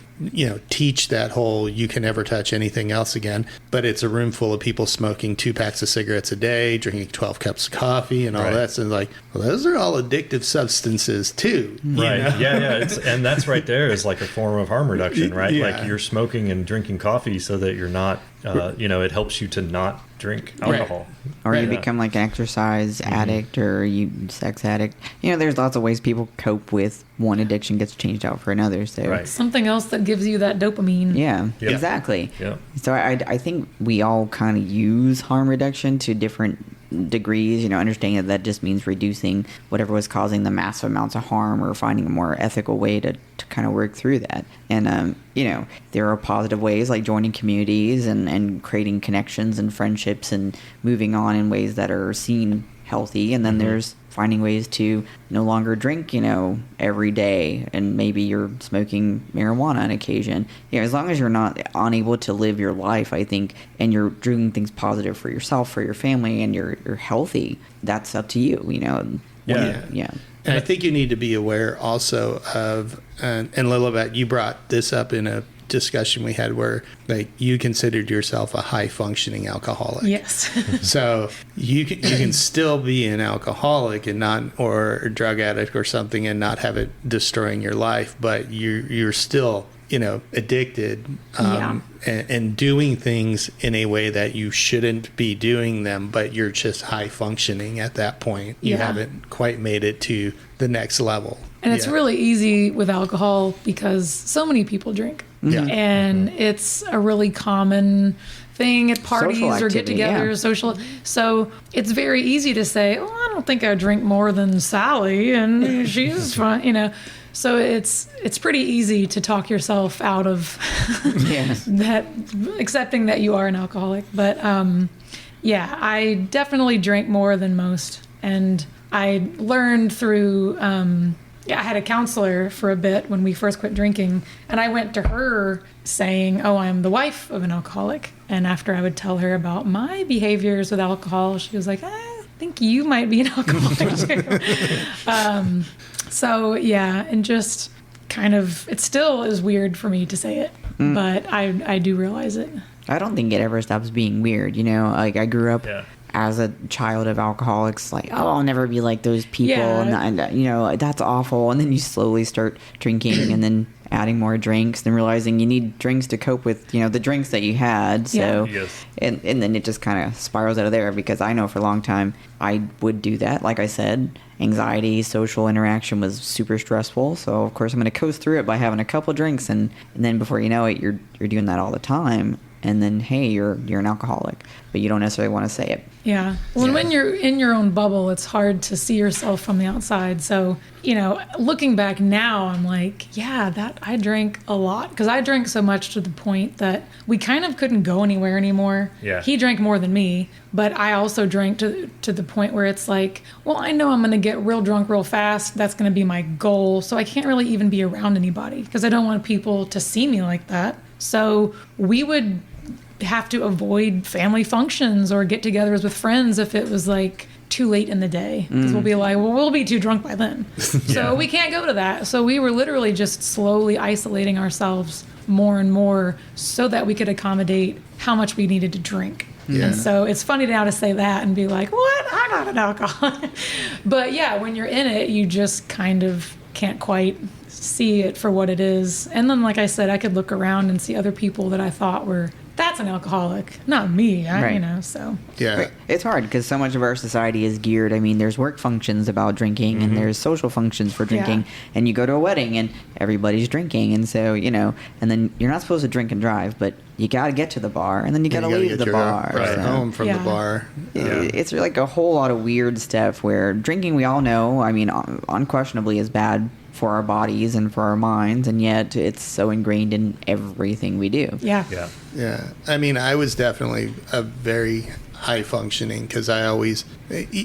teach that whole you can never touch anything else again, but it's a room full of people smoking 2 packs of cigarettes a day, drinking 12 cups of coffee and all that. So like, well, those are all addictive substances too. Right. Yeah. And that's right there is like a form of harm reduction, right? Yeah. Like you're smoking and drinking coffee so that you're not, it helps you to not drink alcohol. Or you become like an exercise addict or you sex addict. There's lots of ways people cope with one addiction gets changed out for another. So something else that gives you that dopamine. Yeah, exactly. Yeah. So I think we all kind of use harm reduction to different degrees, understanding that just means reducing whatever was causing the massive amounts of harm or finding a more ethical way to kind of work through that. And, there are positive ways like joining communities and creating connections and friendships and moving on in ways that are seen healthy. And then there's finding ways to no longer drink, every day, and maybe you're smoking marijuana on occasion. As long as you're not unable to live your life, I think, and you're doing things positive for yourself, for your family, and you're healthy, that's up to you, Yeah. And I think you need to be aware also of, and Lilibat, you brought this up in a discussion we had where like you considered yourself a high functioning alcoholic. Yes. So you can still be an alcoholic and not, or a drug addict or something, and not have it destroying your life, but you're still addicted and doing things in a way that you shouldn't be doing them, but you're just high functioning at that point. You haven't quite made it to the next level. And it's really easy with alcohol because so many people drink. Yeah. And it's a really common thing at parties or get-togethers, social. So it's very easy to say, "Oh, I don't think I drink more than Sally, and she's fine," So it's pretty easy to talk yourself out of that, accepting that you are an alcoholic. But I definitely drink more than most, and I learned through. I had a counselor for a bit when we first quit drinking, and I went to her saying, "Oh, I'm the wife of an alcoholic." And after I would tell her about my behaviors with alcohol, she was like, "I think you might be an alcoholic too." And just kind of, it still is weird for me to say it, but I do realize it. I don't think it ever stops being weird. Like I grew up as a child of alcoholics, like, oh, I'll never be like those people, and that's awful. And then you slowly start drinking, and then adding more drinks, then realizing you need drinks to cope with, the drinks that you had. So, and then it just kind of spirals out of there, because I know for a long time I would do that. Like I said, anxiety, social interaction was super stressful. So of course I'm going to coast through it by having a couple drinks, and then before you know it, you're doing that all the time. And then, hey, you're an alcoholic, but you don't necessarily want to say it. Yeah. Well, when you're in your own bubble, it's hard to see yourself from the outside. So, looking back now, I'm like, that I drank a lot, because I drank so much to the point that we kind of couldn't go anywhere anymore. Yeah. He drank more than me, but I also drank to the point where it's like, well, I know I'm going to get real drunk real fast. That's going to be my goal. So I can't really even be around anybody because I don't want people to see me like that. So we would have to avoid family functions or get-togethers with friends if it was like too late in the day, because we'll be like, well, we'll be too drunk by then. So we can't go to that. So we were literally just slowly isolating ourselves more and more so that we could accommodate how much we needed to drink. Yeah. And so it's funny now to say that and be like, what? I'm not an alcoholic. But when you're in it, you just kind of can't quite see it for what it is. And then, like I said, I could look around and see other people that I thought were, that's an alcoholic, not me. So. Yeah. It's hard because so much of our society is geared. I mean, there's work functions about drinking, and there's social functions for drinking, and you go to a wedding and everybody's drinking. And so, and then you're not supposed to drink and drive, but you got to get to the bar, and then you got to leave the bar. Right home from the bar. It's like a whole lot of weird stuff where drinking, we all know, I mean, unquestionably is bad for our bodies and for our minds, and yet it's so ingrained in everything we do. Yeah. I mean, I was definitely a very high functioning, because I always,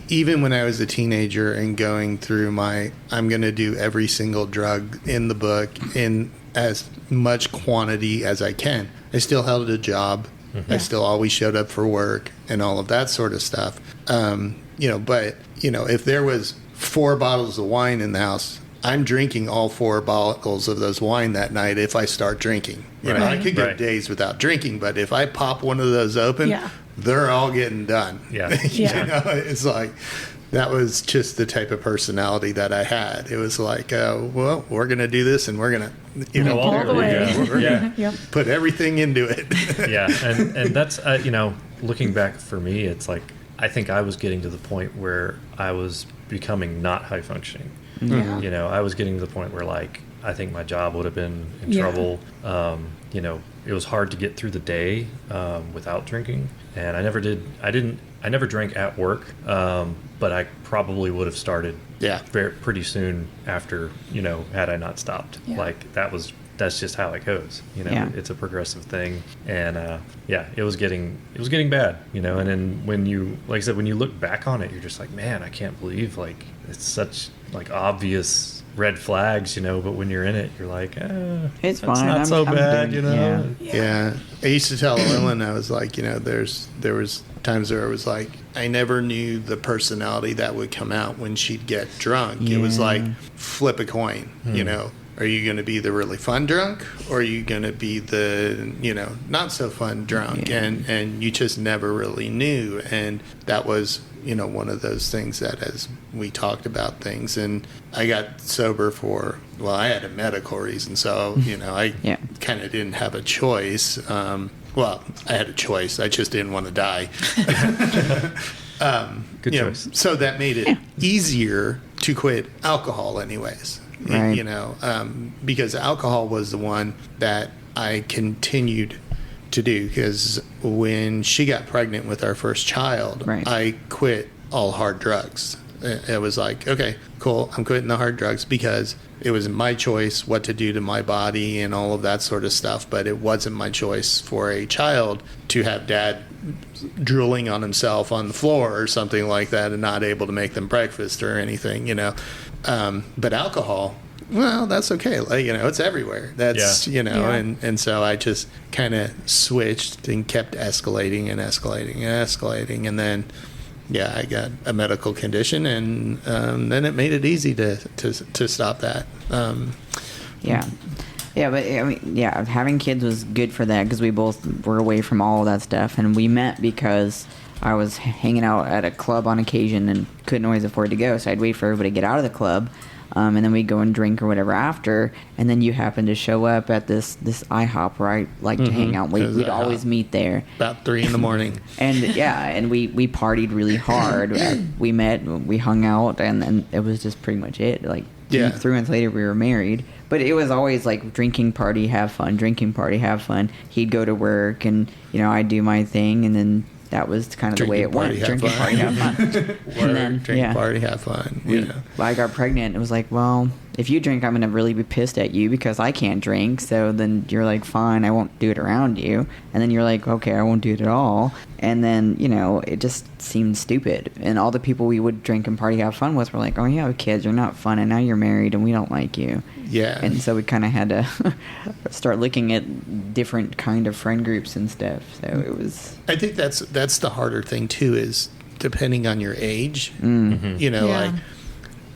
even when I was a teenager and going through I'm going to do every single drug in the book, and as much quantity as I can. I still held a job. I still always showed up for work and all of that sort of stuff. But if there was 4 bottles of wine in the house, I'm drinking all 4 bottles of those wine that night if I start drinking. I could go days without drinking, but if I pop one of those open, they're all getting done. Yeah. It's like, that was just the type of personality that I had. It was like, well, we're going to do this, and we're going to, all the way. put everything into it. Yeah, and that's, looking back for me, it's like, I think I was getting to the point where I was becoming not high functioning. Yeah. I was getting to the point where, like, I think my job would have been in trouble. It was hard to get through the day without drinking, and I never drank at work, but I probably would have started pretty soon after, had I not stopped. Like, that's just how it goes. It's a progressive thing, and it was getting bad. And then when you, like I said, when you look back on it, you're just like, man, I can't believe, like, it's such, like, obvious red flags, but when you're in it, you're like, it's fine. Not I'm so I'm bad, doing- Yeah. I used to tell Lilin, I was like, there was times where it was like, I never knew the personality that would come out when she'd get drunk. It was like, flip a coin, Are you going to be the really fun drunk, or are you going to be the, not so fun drunk? Yeah. And you just never really knew. And that was, one of those things that, as we talked about things, and I got sober I had a medical reason. So, I kind of didn't have a choice. I had a choice. I just didn't want to die. Good choice. So that made it easier to quit alcohol anyways. Right. Because alcohol was the one that I continued to do, because when she got pregnant with our first child, I quit all hard drugs. It was like, okay, cool, I'm quitting the hard drugs, because it was my choice what to do to my body and all of that sort of stuff, but it wasn't my choice for a child to have dad drooling on himself on the floor or something like that and not able to make them breakfast or anything, but alcohol, well, that's okay. Like, it's everywhere. That's, and so I just kind of switched and kept escalating and escalating and escalating. And then, I got a medical condition, and then it made it easy to stop that. Yeah, but I mean, having kids was good for that, because we both were away from all of that stuff, and we met because I was hanging out at a club on occasion and couldn't always afford to go, so I'd wait for everybody to get out of the club, and then we'd go and drink or whatever after, and then you happened to show up at this IHOP where I like to hang out. We'd always meet there. About 3 a.m. And we partied really hard. We met, we hung out, and it was just pretty much it. Like, 3 months later, we were married. But it was always like drinking party, have fun, drinking party, have fun. He'd go to work, and, I'd do my thing, and then that was kind of the way it went. Drinking party, have fun. And then, drink party, have fun. I got pregnant. It was like, well, if you drink, I'm going to really be pissed at you because I can't drink. So then you're like, fine, I won't do it around you. And then you're like, okay, I won't do it at all. And then, it just seemed stupid. And all the people we would drink and party, have fun with were like, oh, you have kids, you're not fun, and now you're married, and we don't like you. Yeah. And so we kind of had to start looking at different kind of friend groups and stuff. So it was... I think that's the harder thing, too, is depending on your age. Like,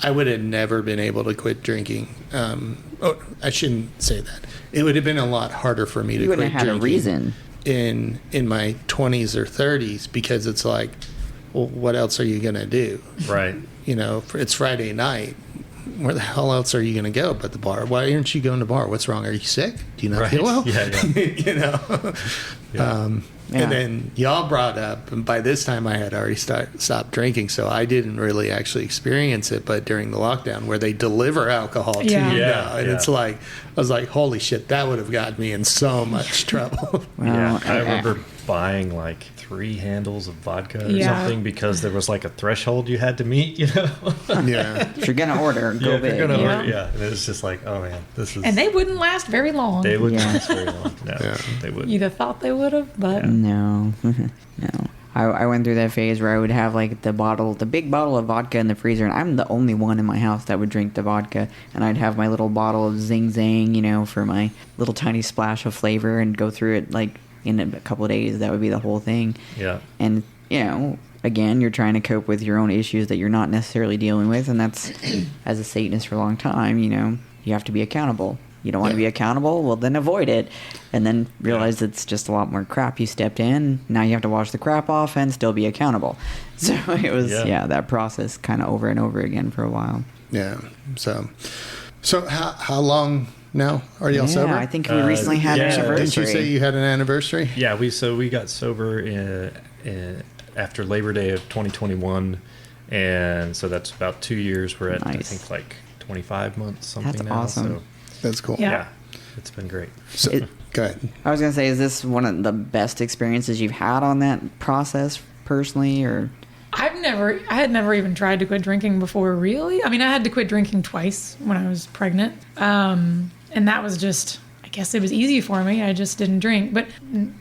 I would have never been able to quit drinking. I shouldn't say that. It would have been a lot harder for me to quit drinking. You wouldn't have had a reason. In my 20s or 30s, because it's like, well, what else are you going to do? Right. It's Friday night. Where the hell else are you going to go but the bar? Why aren't you going to the bar? What's wrong? Are you sick? Do you not feel well? And then y'all brought up, and by this time I had already stopped drinking, so I didn't really actually experience it, but during the lockdown where they deliver alcohol to you now, and it's like, I was like, holy shit, that would have gotten me in so much trouble. I remember buying like 3 handles of vodka or something, because there was like a threshold you had to meet, If you're gonna order, go big. Order, and it was just like, oh man, this is... And they wouldn't last very long. They wouldn't last very long. No, they wouldn't. You'd have thought they would have, but... No. No. I went through that phase where I would have like the big bottle of vodka in the freezer, and I'm the only one in my house that would drink the vodka. And I'd have my little bottle of Zing Zang, you know, for my little tiny splash of flavor, and go through it like in a couple of days. That would be the whole thing. Yeah. And you know, again, you're trying to cope with your own issues that you're not necessarily dealing with, and that's as a Satanist for a long time. You know, you have to be accountable. You don't want to be accountable? Well, then avoid it. And then realize it's just a lot more crap you stepped in. Now you have to wash the crap off and still be accountable. So it was, that process kind of over and over again for a while. Yeah. So how long now are y'all sober? I think we recently had an anniversary. Did you say you had an anniversary? Yeah, we got sober after Labor Day of 2021. And so that's about 2 years. We're at, I think, like 25 months, something That's now. awesome. So, that's cool. yeah, it's been great. So, go ahead. I was going to say, is this one of the best experiences you've had on that process personally, or? I had never even tried to quit drinking before, really. I mean, I had to quit drinking twice when I was pregnant. And that was just, I guess it was easy for me. I just didn't drink. But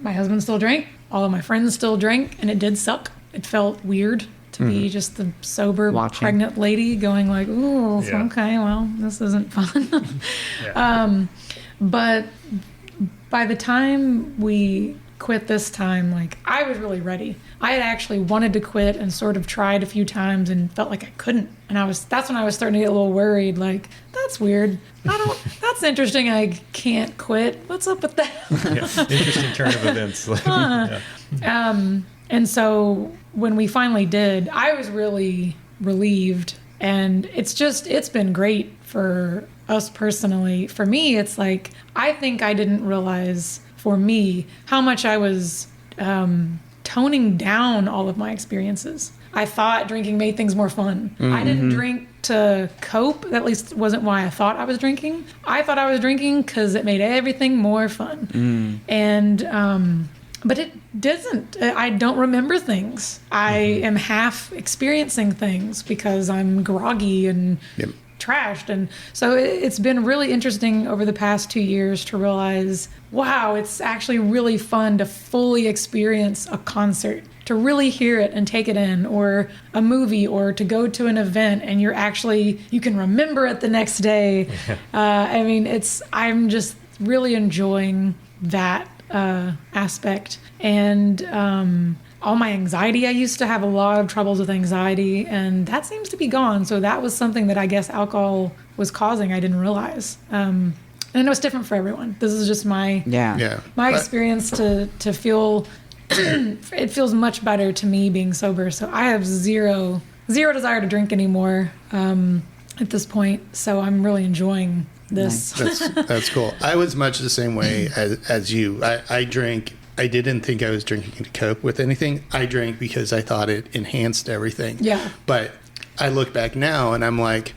my husband still drank. All of my friends still drank. And it did suck. It felt weird to be just the sober, pregnant lady going like, ooh, okay, well, this isn't fun. But by the time we quit this time, like, I was really ready. I had actually wanted to quit and sort of tried a few times and felt like I couldn't. And that's when I was starting to get a little worried, like, that's weird. That's interesting. I can't quit. What's up with that? Interesting turn of events. And so when we finally did, I was really relieved. And it's been great for us personally. For me, it's like, I think I didn't realize, for me, how much I was toning down all of my experiences. I thought drinking made things more fun. Mm-hmm. I didn't drink to cope. At least wasn't why I thought I was drinking. I thought I was drinking because it made everything more fun. And but it doesn't. I don't remember things. I am half experiencing things because I'm groggy and trashed. And so it's been really interesting over the past 2 years to realize, wow, it's actually really fun to fully experience a concert, to really hear it and take it in, or a movie, or to go to an event and you can remember it the next day. I mean, I'm just really enjoying that aspect. And all my anxiety, I used to have a lot of troubles with anxiety, and that seems to be gone. So that was something that I guess alcohol was causing. I didn't realize. And I know it's different for everyone. This is just my experience to feel. It feels much better to me being sober. So I have zero desire to drink anymore at this point. So I'm really enjoying this. That's cool. I was much the same way as you. I drank. I didn't think I was drinking to cope with anything. I drank because I thought it enhanced everything. Yeah. But I look back now and I'm like,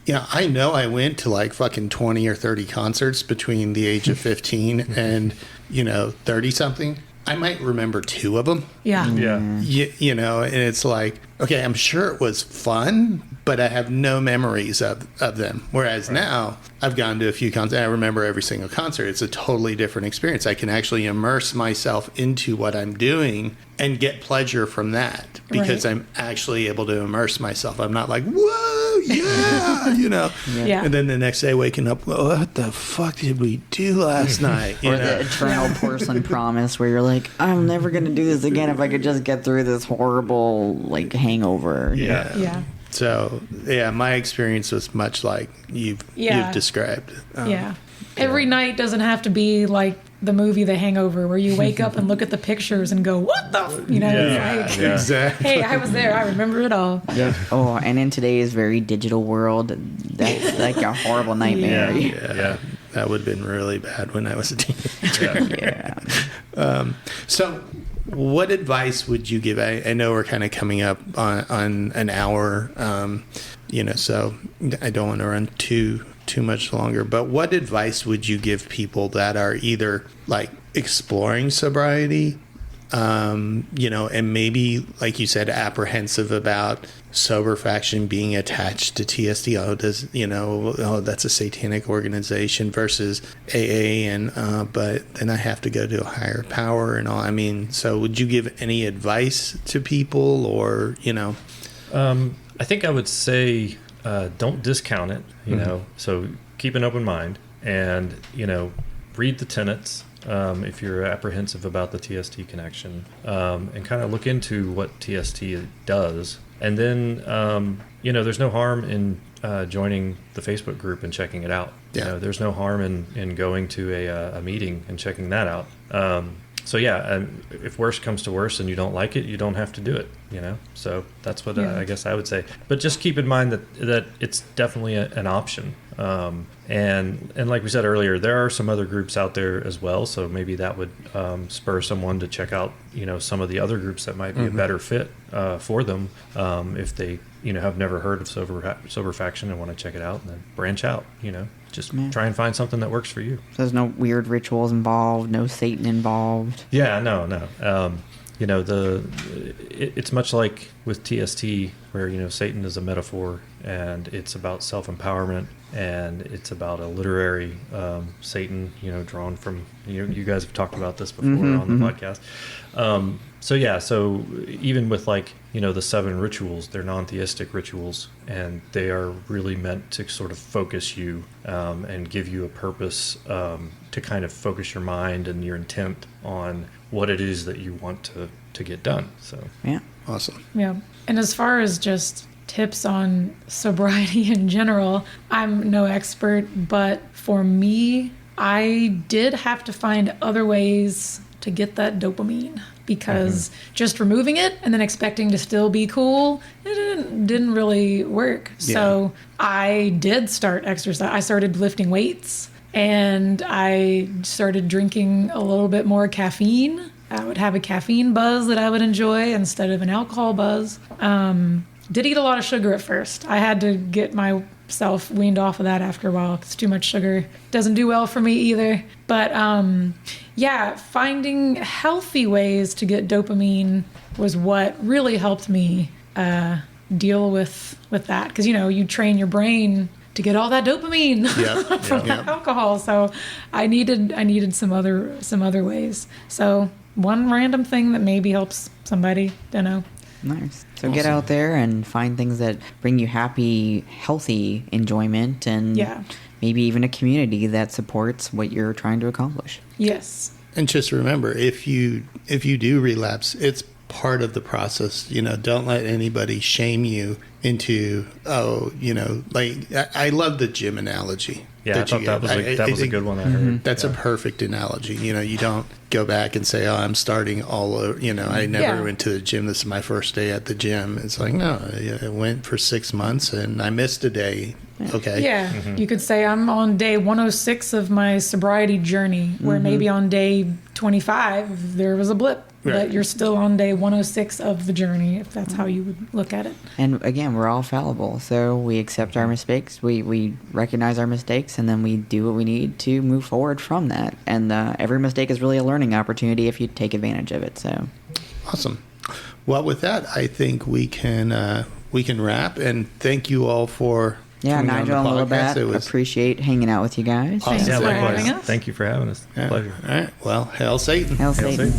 I know I went to like fucking 20 or 30 concerts between the age of 15 and 30 something. I might remember 2 of them. Yeah. Yeah. And it's like, okay, I'm sure it was fun, but I have no memories of them. Whereas now I've gone to a few concerts and I remember every single concert. It's a totally different experience. I can actually immerse myself into what I'm doing and get pleasure from that because I'm actually able to immerse myself. I'm not like, whoa, yeah. And then the next day waking up, what the fuck did we do last night? Or the eternal porcelain promise where you're like, I'm never going to do this again if I could just get through this horrible like hangover. Yeah. So, my experience was much like you've described. Every night doesn't have to be like the movie The Hangover where you wake up and look at the pictures and go, what the exactly. Hey, I was there, I remember it all. Oh, and in today's very digital world, that's like a horrible nightmare. Yeah. That would have been really bad when I was a teenager. So what advice would you give? I know we're kind of coming up on an hour, so I don't want to run too much longer, but what advice would you give people that are either like exploring sobriety and maybe, like you said, apprehensive about Sober Faction being attached to TST. That's a satanic organization versus AA, and but then I have to go to a higher power and all. I mean, so would you give any advice to people, or I think I would say don't discount it. So keep an open mind, and read the tenets. If you're apprehensive about the TST connection, and kind of look into what TST does. And then, there's no harm in joining the Facebook group and checking it out. Yeah. There's no harm in going to a meeting and checking that out. If worse comes to worse and you don't like it, you don't have to do it, So that's what I guess I would say. But just keep in mind that it's definitely an option. And like we said earlier, there are some other groups out there as well. So maybe that would spur someone to check out, some of the other groups that might be a better fit for them if they, have never heard of Sober Faction and want to check it out, and then branch out, Just try and find something that works for you. So there's no weird rituals involved, no Satan involved. Yeah, no. It's much like with TST, where Satan is a metaphor, and it's about self-empowerment, and it's about a literary Satan, drawn from you guys have talked about this before on the podcast. So even with the 7 rituals, they're non-theistic rituals, and they are really meant to sort of focus you and give you a purpose to kind of focus your mind and your intent on what it is that you want to get done. So yeah, awesome. Yeah, and as far as just tips on sobriety in general, I'm no expert, but for me, I did have to find other ways to get that dopamine, because just removing it and then expecting to still be cool, it didn't really work. Yeah. So I did start exercise. I started lifting weights, and I started drinking a little bit more caffeine. I would have a caffeine buzz that I would enjoy instead of an alcohol buzz. Did eat a lot of sugar at first. I had to get myself weaned off of that after a while. It's too much sugar. Doesn't do well for me either. But finding healthy ways to get dopamine was what really helped me deal with that. Because, you train your brain to get all that dopamine from alcohol. So I needed some other ways. So one random thing that maybe helps somebody, don't know. Nice. So get out there and find things that bring you happy, healthy enjoyment, and maybe even a community that supports what you're trying to accomplish. Yes. And just remember, if you do relapse, it's part of the process. Don't let anybody shame you into, I love the gym analogy. Yeah, I thought that was a good one I heard. That's a perfect analogy. You don't go back and say, I'm starting all over. I never went to the gym. This is my first day at the gym. It's like, no, I went for 6 months and I missed a day. Okay. Yeah. You could say I'm on day 106 of my sobriety journey, where maybe on day 25 there was a blip. Right. But you're still on day 106 of the journey, if that's how you would look at it. And again, we're all fallible, so we accept our mistakes, we recognize our mistakes, and then we do what we need to move forward from that. And every mistake is really a learning opportunity if you take advantage of it. So awesome. Well, with that, I think we can wrap. And thank you all for Nigel and Lilibat, appreciate hanging out with you guys. Thanks for having us. Thank you for having us. Yeah. Pleasure. All right. Well, hail Satan. Hail Satan.